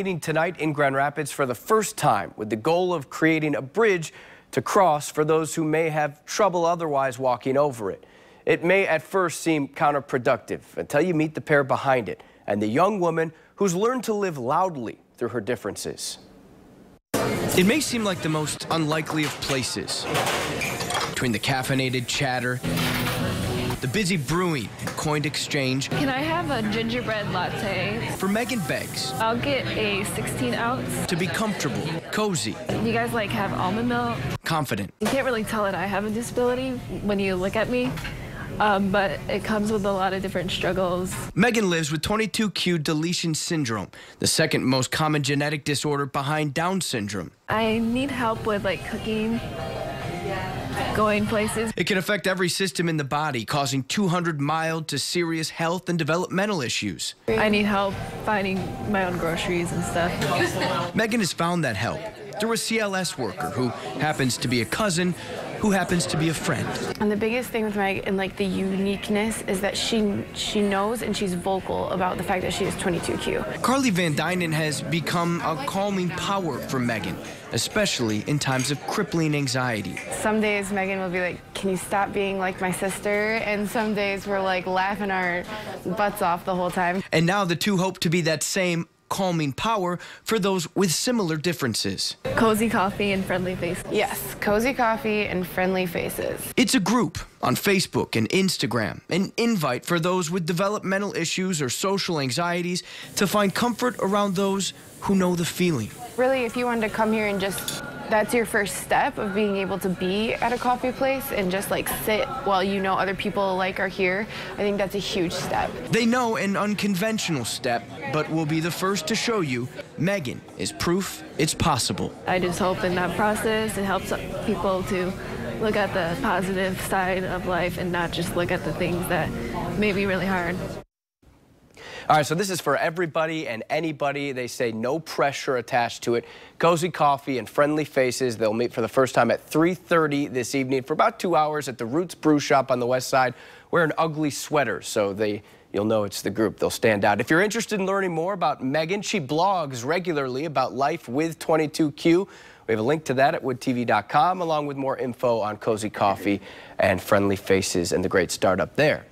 Meeting tonight in Grand Rapids for the first time with the goal of creating a bridge to cross for those who may have trouble otherwise walking over it. It may at first seem counterproductive until you meet the pair behind it and the young woman who's learned to live loudly through her differences. It may seem like the most unlikely of places. Between the caffeinated chatter, the busy brewing and coined exchange. Can I have a gingerbread latte? For Megan begs. I'll get a 16 ounce. To be comfortable, cozy. You guys have almond milk? Confident. You can't really tell that I have a disability when you look at me, but it comes with a lot of different struggles. Megan lives with 22q deletion syndrome, the second most common genetic disorder behind Down syndrome. I need help with cooking, going places. It can affect every system in the body, causing 200 mild to serious health and developmental issues. I need help finding my own groceries and stuff. Megan has found that help through a CLS worker who happens to be a cousin, who happens to be a friend. And the biggest thing with Meg and the uniqueness is that she knows and she's vocal about the fact that she is 22q. Carly Van Dynen has become a calming power for Megan, especially in times of crippling anxiety. Some days Megan will be like, can you stop being like my sister? And some days we're laughing our butts off the whole time. And now the two hope to be that same calming power for those with similar differences. Cozy coffee and friendly faces. Yes, cozy coffee and friendly faces. It's a group on Facebook and Instagram, an invite for those with developmental issues or social anxieties to find comfort around those who know the feeling. Really, if you wanted to come here and that's your first step of being able to be at a coffee place and just sit while other people are here, I think that's a huge step. They know an unconventional step, but will be the first to show you Megan is proof it's possible. I just hope in that process it helps people to look at the positive side of life and not just look at the things that may be really hard. All right, so this is for everybody and anybody. They say no pressure attached to it. Cozy coffee and friendly faces. They'll meet for the first time at 3:30 this evening for about 2 hours at the Roots Brew Shop on the west side. Wearing ugly sweaters, so you'll know it's the group. They'll stand out. If you're interested in learning more about Megan, she blogs regularly about life with 22q. We have a link to that at woodtv.com, along with more info on cozy coffee and friendly faces and the great startup there.